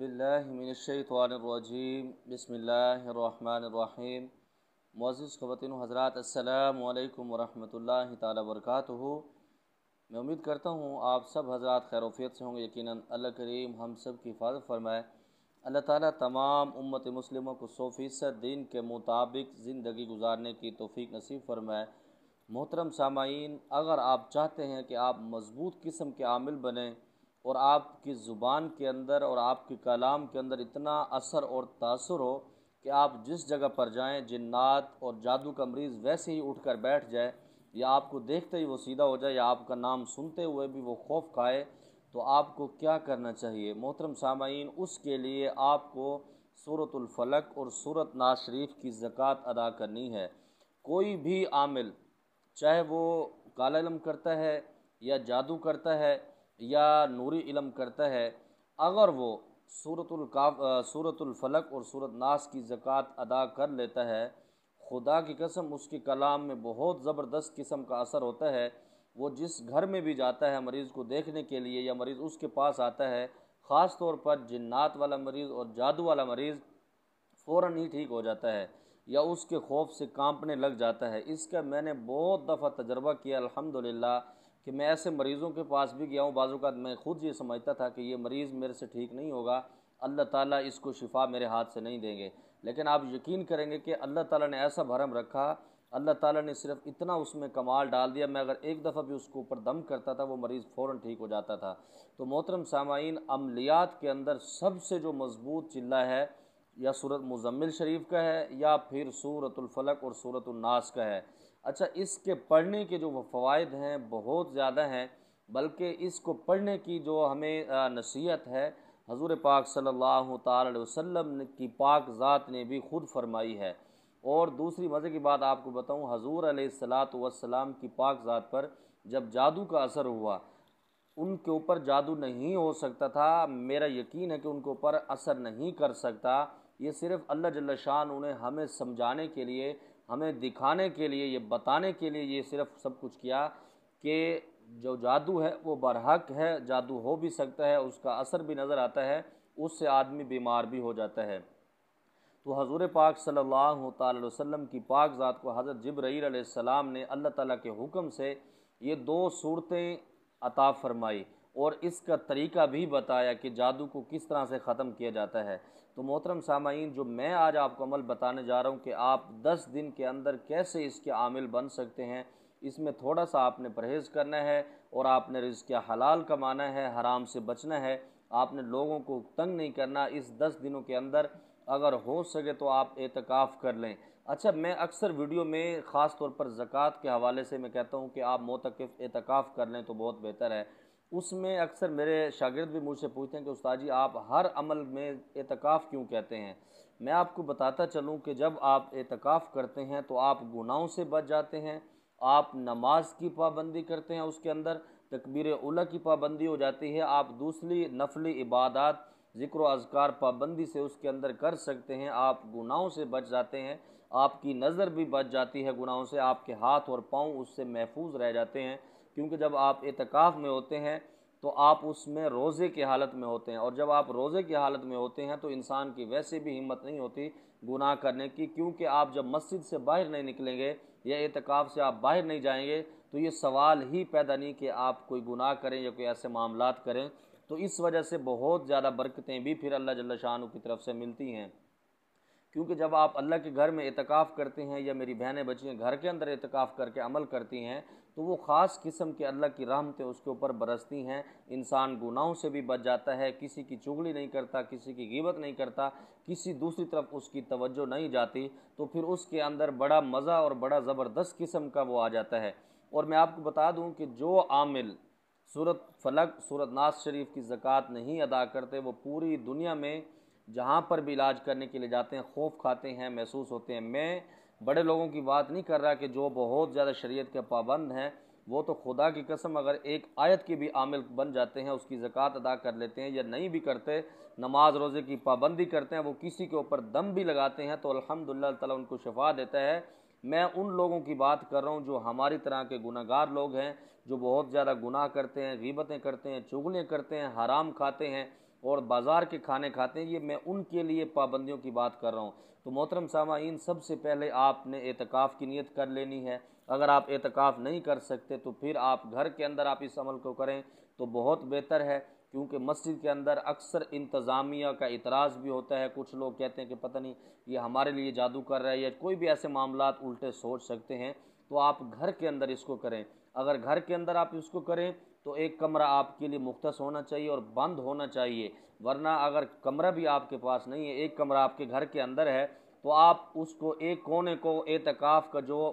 अऊज़ुबिल्लाहिमिनश्शैतानिर्रजीम बिस्मिल्लाहिर्रहमानिर्रहीम। मुअज़्ज़िज़ ख़वातीन व हज़रात, अस्सलामु अलैकुम वरहमतुल्लाहि ताला वबरकातुहू। मैं उम्मीद करता हूँ आप सब हज़रात खैरोफियत से होंगे। यकीनन अल्लाह करीम हम सब की हिफाज़त फरमाए। अल्लाह ताला तमाम उम्मत मुस्लिमों को 100% दीन के मुताबिक ज़िंदगी गुजारने की तौफ़ीक नसीब फरमाए। मोहतरम सामाईन, अगर आप चाहते हैं कि आप मज़बूत किस्म के आमिल बने और आपकी ज़ुबान के अंदर और आपके कलाम के अंदर इतना असर और तासुर हो कि आप जिस जगह पर जाएं जिन्नात और जादू का मरीज़ वैसे ही उठकर बैठ जाए, या आपको देखते ही वो सीधा हो जाए, या आपका नाम सुनते हुए भी वो खौफ खाए, तो आपको क्या करना चाहिए मोहतरम सामाईन? उसके लिए आपको सूरतुल फलक और सूरत नाज़ शरीफ की ज़कात अदा करनी है। कोई भी आमिल, चाहे वो काला इल्म करता है या जादू करता है या नूरी इल्म करता है, अगर वो सूरतुल फलक और सूरत नास की ज़कात अदा कर लेता है, खुदा की कसम उसके कलाम में बहुत ज़बरदस्त किस्म का असर होता है। वो जिस घर में भी जाता है मरीज़ को देखने के लिए, या मरीज़ उसके पास आता है, ख़ास तौर पर जिन्नात वाला मरीज़ और जादू वाला मरीज़ फ़ौरन ही ठीक हो जाता है या उसके खौफ से कांपने लग जाता है। इसका मैंने बहुत दफ़ा तजर्बा किया अल्हम्दुलिल्लाह, कि मैं ऐसे मरीज़ों के पास भी गया हूँ। बाज़ औक़ात मैं ख़ुद ये समझता था कि ये मरीज़ मेरे से ठीक नहीं होगा, अल्लाह ताला इसको शिफा मेरे हाथ से नहीं देंगे, लेकिन आप यकीन करेंगे कि अल्लाह ताला ने ऐसा भरम रखा, अल्लाह ताला ने सिर्फ इतना उसमें कमाल डाल दिया, मैं अगर एक दफ़ा भी उसके ऊपर दम करता था वो मरीज़ फ़ौरन ठीक हो जाता था। तो मोहतरम सामाईन, अमलियात के अंदर सबसे जो मज़बूत चिल्ला है, या सूरत मुज़म्मिल शरीफ का है या फिर सूरतुल फलक और सूरतुल नास का है। अच्छा, इसके पढ़ने के जो फ़वाइद हैं बहुत ज़्यादा हैं, बल्कि इसको पढ़ने की जो हमें नसीहत है, हज़ूर पाक सल्लल्लाहु ताला अलैहि वसल्लम की पाक ज़ात ने भी ख़ुद फरमाई है। और दूसरी मज़े की बात आपको बताऊँ, हज़ूर अलैहिस्सलातु वस्सलाम की पाक ज़ात पर जब जादू का असर हुआ, उनके ऊपर जादू नहीं हो सकता था। मेरा यकीन है कि उनके ऊपर असर नहीं कर सकता। ये सिर्फ़ अल्लाह जल्ल शान उन्हें हमें समझाने के लिए, हमें दिखाने के लिए, ये बताने के लिए ये सिर्फ़ सब कुछ किया कि जो जादू है वो बरहक है, जादू हो भी सकता है, उसका असर भी नज़र आता है, उससे आदमी बीमार भी हो जाता है। तो हज़ूर पाक सल्लल्लाहु ताला अलैहि वसल्लम की पाक ज़ात को हज़रत जिब्राईल अलैहिस्सलाम ने अल्लाह ताला के हुक्म से ये दो सूरतें अता फ़रमाई और इसका तरीका भी बताया कि जादू को किस तरह से ख़त्म किया जाता है। तो मोहतरम सामाईन, जो मैं आज आपको अमल बताने जा रहा हूँ कि आप 10 दिन के अंदर कैसे इसके आमिल बन सकते हैं, इसमें थोड़ा सा आपने परहेज़ करना है और आपने रिज़्क़ हलाल कमाना है, हराम से बचना है, आपने लोगों को तंग नहीं करना। इस 10 दिनों के अंदर अगर हो सके तो आप एतकाफ़ कर लें। अच्छा, मैं अक्सर वीडियो में ख़ास तौर पर ज़कात के हवाले से मैं कहता हूँ कि आप मोतक़िफ़ एतकाफ़ कर लें तो बहुत बेहतर है। उसमें अक्सर मेरे शागिर्द भी मुझसे पूछते हैं कि उस्ताद जी, आप हर अमल में एतकाफ़ क्यों कहते हैं? मैं आपको बताता चलूँ कि जब आप एतकाफ़ करते हैं तो आप गुनाहों से बच जाते हैं, आप नमाज की पाबंदी करते हैं, उसके अंदर तकबीर उला की पाबंदी हो जाती है, आप दूसरी नफली इबादत ज़िक्र अज़कार पाबंदी से उसके अंदर कर सकते हैं, आप गुनाहों से बच जाते हैं, आपकी नज़र भी बच जाती है गुनाहों से, आपके हाथ और पाँव उससे महफूज रह जाते हैं। क्योंकि जब आप एतकाफ़ में होते हैं तो आप उसमें रोज़े की हालत में होते हैं, और जब आप रोज़े की हालत में होते हैं तो इंसान की वैसे भी हिम्मत नहीं होती गुनाह करने की, क्योंकि आप जब मस्जिद से बाहर नहीं निकलेंगे या एतकाफ़ से आप बाहर नहीं जाएंगे तो ये सवाल ही पैदा नहीं कि आप कोई गुनाह करें या कोई ऐसे मामलात करें। तो इस वजह से बहुत ज़्यादा बरकतें भी फिर अल्लाह जल्ल शान की तरफ से मिलती हैं। क्योंकि जब आप अल्लाह के घर में एतकाफ़ करते हैं, या मेरी बहनें बच्चियाँ घर के अंदर एतकाफ़ करके अमल करती हैं, तो वो ख़ास किस्म के अल्लाह की रहमतें उसके ऊपर बरसती हैं। इंसान गुनाहों से भी बच जाता है, किसी की चुगली नहीं करता, किसी की ग़ीबत नहीं करता, किसी दूसरी तरफ उसकी तवज्जो नहीं जाती, तो फिर उसके अंदर बड़ा मज़ा और बड़ा ज़बरदस्त किस्म का वो आ जाता है। और मैं आपको बता दूँ कि जो आमिल सूरत फलक, सूरत नास शरीफ की ज़कात नहीं अदा करते, वो पूरी दुनिया में जहाँ पर भी इलाज करने के लिए जाते हैं खौफ खाते हैं, महसूस होते हैं। मैं बड़े लोगों की बात नहीं कर रहा कि जो बहुत ज़्यादा शरीयत के पाबंद हैं, वो तो खुदा की कसम अगर एक आयत के भी आमिल बन जाते हैं, उसकी ज़कात अदा कर लेते हैं, या नहीं भी करते, नमाज रोज़े की पाबंदी करते हैं, वो किसी के ऊपर दम भी लगाते हैं, तो अल्हम्दुलिल्लाह ताला उनको शफा देता है। मैं उन लोगों की बात कर रहा हूँ जो हमारी तरह के गुनाहगार लोग हैं, जो बहुत ज़्यादा गुनाह करते हैं, ग़ीबतें करते हैं, चुगलियाँ करते हैं, हराम खाते हैं, और बाज़ार के खाने खाते हैं, ये मैं उनके लिए पाबंदियों की बात कर रहा हूँ। तो मोहतरम सामाईन, सबसे पहले आपने एतकाफ़ की नीयत कर लेनी है। अगर आप एतकाफ़ नहीं कर सकते तो फिर आप घर के अंदर आप इस अमल को करें तो बहुत बेहतर है, क्योंकि मस्जिद के अंदर अक्सर इंतज़ामिया का इतराज़ भी होता है। कुछ लोग कहते हैं कि पता नहीं ये हमारे लिए जादू कर रहा है, या कोई भी ऐसे मामलात उल्टे सोच सकते हैं। तो आप घर के अंदर इसको करें। अगर घर के अंदर आप इसको करें तो एक कमरा आपके लिए मुख्तस होना चाहिए और बंद होना चाहिए। वरना अगर कमरा भी आपके पास नहीं है, एक कमरा आपके घर के अंदर है, तो आप उसको एक कोने को एतकाफ़ का जो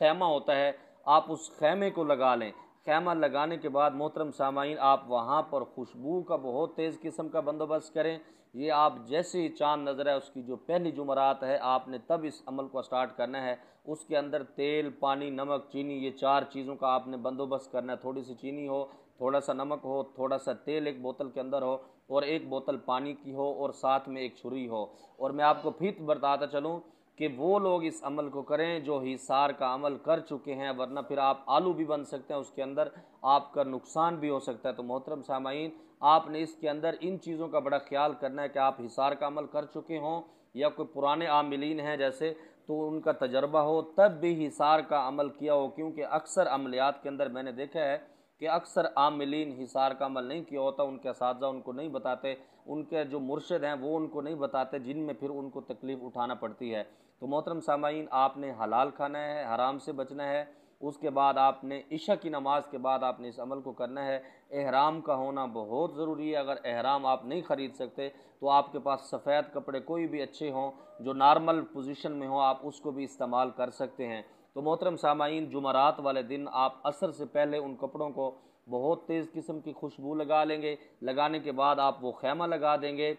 खैमा होता है आप उस खैमे को लगा लें। खैमा लगाने के बाद मोहतरम सामाईन, आप वहाँ पर खुशबू का बहुत तेज़ किस्म का बंदोबस्त करें। ये आप जैसे ही चाँद नज़र है उसकी जो पहली जुमरात है, आपने तब इस अमल को स्टार्ट करना है। उसके अंदर तेल, पानी, नमक, चीनी, ये 4 चीज़ों का आपने बंदोबस्त करना है। थोड़ी सी चीनी हो, थोड़ा सा नमक हो, थोड़ा सा तेल एक बोतल के अंदर हो, और एक बोतल पानी की हो, और साथ में एक छुरी हो। और मैं आपको फिर बताता चलूँ कि वो लोग इस अमल को करें जो हिसार का अमल कर चुके हैं, वरना फिर आप आलू भी बन सकते हैं, उसके अंदर आपका नुकसान भी हो सकता है। तो मोहतरम सामाईन, आपने इसके अंदर इन चीज़ों का बड़ा ख्याल करना है कि आप हिसार का अमल कर चुके हों, या कोई पुराने आमिलीन हैं जैसे, तो उनका तजर्बा हो तब भी हिसार का अमल किया हो। क्योंकि अक्सर अमलियात के अंदर मैंने देखा है कि अक्सर आमिलीन हिसार का अमल नहीं किया होता, उनके असातिज़ा उनको नहीं बताते, उनके जो मुर्शिद हैं वो उनको नहीं बताते, जिनमें फिर उनको तकलीफ़ उठाना पड़ती है। तो मोहतरम सामाईन, आपने हलाल खाना है, हराम से बचना है। उसके बाद आपने इशा की नमाज के बाद आपने इस अमल को करना है। एहराम का होना बहुत ज़रूरी है। अगर एहराम आप नहीं ख़रीद सकते तो आपके पास सफ़ेद कपड़े कोई भी अच्छे हों जो नॉर्मल पोजीशन में हो, आप उसको भी इस्तेमाल कर सकते हैं। तो मोहतरम सामाईन, जुमरात वाले दिन आप असर से पहले उन कपड़ों को बहुत तेज़ किस्म की खुशबू लगा लेंगे। लगाने के बाद आप वो खैमा लगा देंगे।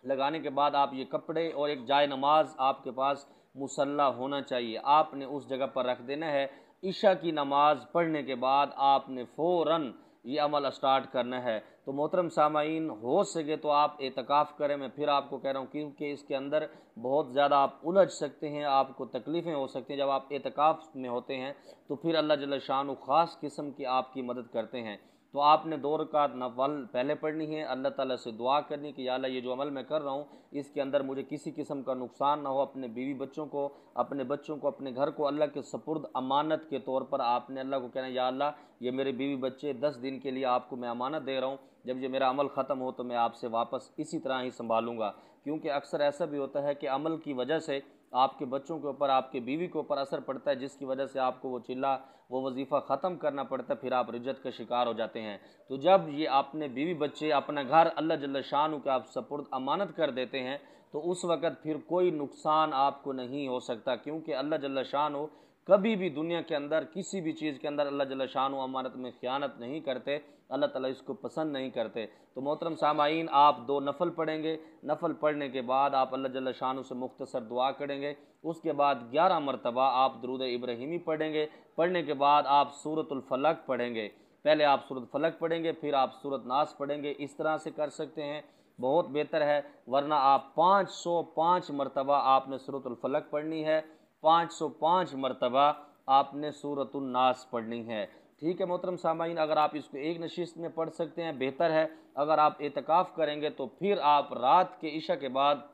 लगाने के बाद आप ये कपड़े और एक जाय नमाज आपके पास मुसल्ला होना चाहिए, आपने उस जगह पर रख देना है। इशा की नमाज पढ़ने के बाद आपने फ़ौरन ये अमल स्टार्ट करना है। तो मोहतरम सामाईन, हो सके तो आप एतकाफ़ करें। मैं फिर आपको कह रहा हूँ, क्योंकि इसके अंदर बहुत ज़्यादा आप उलझ सकते हैं, आपको तकलीफ़ें हो सकती हैं। जब आप एतकाफ़ में होते हैं तो फिर अल्लाह जल्ल शान ख़ास किस्म की आपकी मदद करते हैं। तो आपने 2 रकात नफल पहले पढ़नी है, अल्लाह ताला से दुआ करनी कि या अल्लाह, ये जो अमल मैं कर रहा हूँ इसके अंदर मुझे किसी किस्म का नुकसान ना हो। अपने बीवी बच्चों को, अपने बच्चों को, अपने घर को अल्लाह के सपुर्द अमानत के तौर पर आपने अल्लाह को कहना, या अल्लाह, ये मेरे बीवी बच्चे 10 दिन के लिए आपको मैं अमानत दे रहा हूँ, जब ये मेरा अमल ख़त्म हो तो मैं आपसे वापस इसी तरह ही संभालूंगा। क्योंकि अक्सर ऐसा भी होता है कि अमल की वजह से आपके बच्चों के ऊपर, आपके बीवी के ऊपर असर पड़ता है, जिसकी वजह से आपको वो चिल्ला, वो वजीफ़ा ख़त्म करना पड़ता है, फिर आप रिजत का शिकार हो जाते हैं। तो जब ये अपने बीवी बच्चे, अपना घर अल्लाह जल्ल शान के आप सपुर्द अमानत कर देते हैं, तो उस वक़्त फिर कोई नुकसान आपको नहीं हो सकता। क्योंकि अल्लाह जल्ल शान कभी भी दुनिया के अंदर किसी भी चीज़ के अंदर अल्लाह जल्ल शान अमानत में ख़यानत नहीं करते, अल्लाह ताला इसको पसंद नहीं करते। तो मोहतरम सामाईन, आप 2 नफल पढ़ेंगे। नफल पढ़ने के बाद आप अल्लाह जल्ल शान से मुख्तसर दुआ करेंगे। उसके बाद 11 मरतबा आप दुरूद इब्राहिमी पढ़ेंगे। पढ़ने के बाद आप सूरतुल फलक पढ़ेंगे। पहले आप सूरत फलक पढ़ेंगे, फिर आप सूरत नास पढ़ेंगे। इस तरह से कर सकते हैं, बहुत बेहतर है। वरना आप 505 मरतबा आपने सूरतुल फलक पढ़नी है, 505 मरतबा आपने सूरतुल नास पढ़नी है। ठीक है मोहतरम सामाईन, अगर आप इसको एक नशिस्त में पढ़ सकते हैं बेहतर है। अगर आप एतकाफ़ करेंगे तो फिर आप रात के इशा के बाद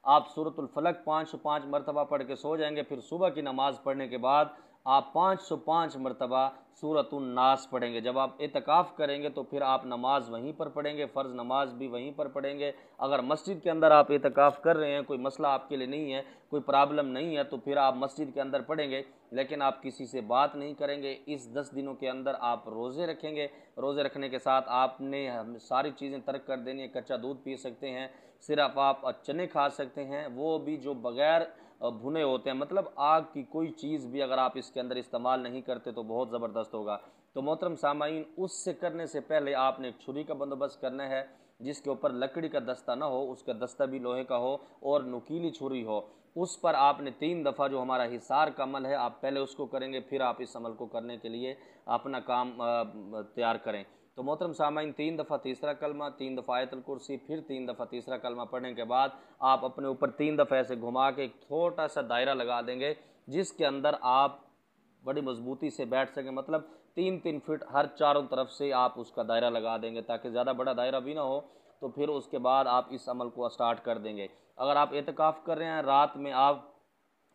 आप सूरतुल फलक 505 मरतबा पढ़ के सो जाएंगे। फिर सुबह की नमाज़ पढ़ने के बाद आप 505 मरतबा सूरतुन नास पढ़ेंगे। जब आप एतकाफ़ करेंगे तो फिर आप नमाज वहीं पर पढ़ेंगे, फ़र्ज़ नमाज भी वहीं पर पढ़ेंगे। अगर मस्जिद के अंदर आप एतकाफ़ कर रहे हैं, कोई मसला आपके लिए नहीं है, कोई प्रॉब्लम नहीं है, तो फिर आप मस्जिद के अंदर पढ़ेंगे, लेकिन आप किसी से बात नहीं करेंगे। इस 10 दिनों के अंदर आप रोज़े रखेंगे। रोज़े रखने के साथ आपने सारी चीज़ें तर्क कर देनी है। कच्चा दूध पी सकते हैं, सिर्फ आप चने खा सकते हैं, वो भी जो बग़ैर भुने होते हैं, मतलब आग की कोई चीज़ भी अगर आप इसके अंदर इस्तेमाल नहीं करते तो बहुत ज़बरदस्त होगा। तो मोहतरम सामाईन, उससे करने से पहले आपने एक छुरी का बंदोबस्त करना है, जिसके ऊपर लकड़ी का दस्ता ना हो, उसका दस्ता भी लोहे का हो और नुकीली छुरी हो। उस पर आपने 3 दफ़ा, जो हमारा हिसार का अमल है, आप पहले उसको करेंगे, फिर आप इस अमल को करने के लिए अपना काम तैयार करें। तो मोहतरम सामाईन, 3 दफ़ा तीसरा कलमा, 3 दफ़ा आयतुल कुर्सी, फिर 3 दफ़ा तीसरा कलमा पढ़ने के बाद आप अपने ऊपर 3 दफ़ा ऐसे घुमा के एक छोटा सा दायरा लगा देंगे, जिसके अंदर आप बड़ी मजबूती से बैठ सकें, मतलब 3-3 फीट हर चारों तरफ से आप उसका दायरा लगा देंगे ताकि ज़्यादा बड़ा दायरा भी ना हो। तो फिर उसके बाद आप इस अमल को स्टार्ट कर देंगे। अगर आप एतकाफ़ कर रहे हैं, रात में आप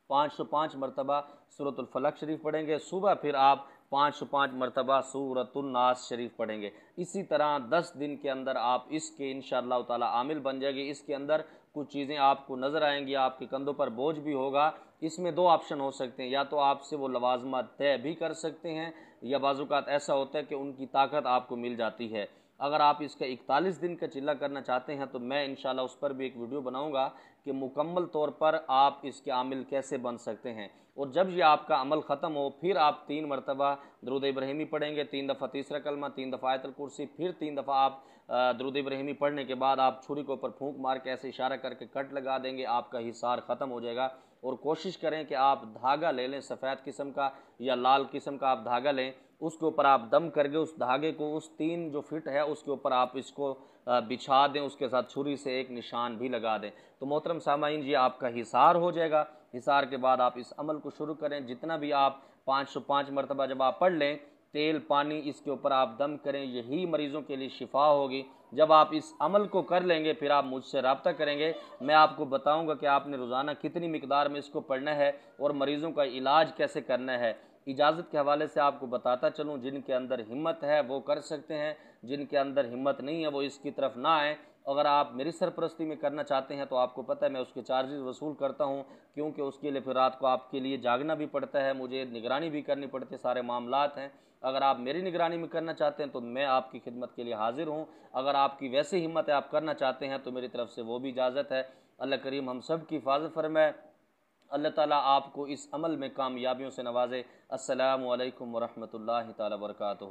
505 मरतबा सूरतुल फलक शरीफ पढ़ेंगे, सुबह फिर आप 505 मरतबा सूरतुल नास शरीफ पढ़ेंगे। इसी तरह 10 दिन के अंदर आप इसके इंशाअल्लाह ताला आमिल बन जाएगी। इसके अंदर कुछ चीज़ें आपको नज़र आएंगी, आपके कंधों पर बोझ भी होगा। इसमें दो ऑप्शन हो सकते हैं, या तो आपसे वो लवाजमात तय भी कर सकते हैं, या बाज़ात ऐसा होता है कि उनकी ताकत आपको मिल जाती है। अगर आप इसका 41 दिन का चिल्ला करना चाहते हैं तो मैं इंशाल्लाह उस पर भी एक वीडियो बनाऊंगा कि मुकम्मल तौर पर आप इसके आमिल कैसे बन सकते हैं। और जब ये आपका अमल ख़त्म हो, फिर आप 3 मरतबा दरूद इब्राहिमी पढ़ेंगे, 3 दफ़ा तीसरा कलमा, 3 दफ़ा आयतुल कुर्सी, फिर 3 दफ़ा आप दरूद इब्राहिमी पढ़ने के बाद आप छुरी के ऊपर फूंक मार के ऐसे इशारा करके कट लगा देंगे, आपका हिसार ख़त्म हो जाएगा। और कोशिश करें कि आप धागा ले लें, सफ़ेद किस्म का या लाल किस्म का आप धागा लें, उसके ऊपर आप दम करके उस धागे को उस 3 जो फिट है उसके ऊपर आप इसको बिछा दें, उसके साथ छुरी से एक निशान भी लगा दें। तो मोहतरम सामाईन, ये आपका हिसार हो जाएगा। हिसार के बाद आप इस अमल को शुरू करें। जितना भी आप 505 मरतबा जब आप पढ़ लें, तेल पानी इसके ऊपर आप दम करें, यही मरीज़ों के लिए शिफा होगी। जब आप इस अमल को कर लेंगे फिर आप मुझसे रब्ता करेंगे, मैं आपको बताऊंगा कि आपने रोज़ाना कितनी मिकदार में इसको पढ़ना है और मरीज़ों का इलाज कैसे करना है। इजाज़त के हवाले से आपको बताता चलूँ, जिनके अंदर हिम्मत है वो कर सकते हैं, जिनके अंदर हिम्मत नहीं है वो इसकी तरफ ना आए। अगर आप मेरी सरपरस्ती में करना चाहते हैं तो आपको पता है मैं उसके चार्जेस वसूल करता हूं, क्योंकि उसके लिए फिर रात को आपके लिए जागना भी पड़ता है, मुझे निगरानी भी करनी पड़ती है, सारे मामलात हैं। अगर आप मेरी निगरानी में करना चाहते हैं तो मैं आपकी खिदमत के लिए हाजिर हूँ। अगर आपकी वैसे हिम्मत है, आप करना चाहते हैं, तो मेरी तरफ से वो भी इजाज़त है। अल्लाह करीम हम सब की हिफाजत फरमाए। अल्लाह ताला आपको इस अमल में कामयाबियों से नवाजे। अस्सलामु अलैकुम वरहमतुल्लाहि ताला वबरकातुहू।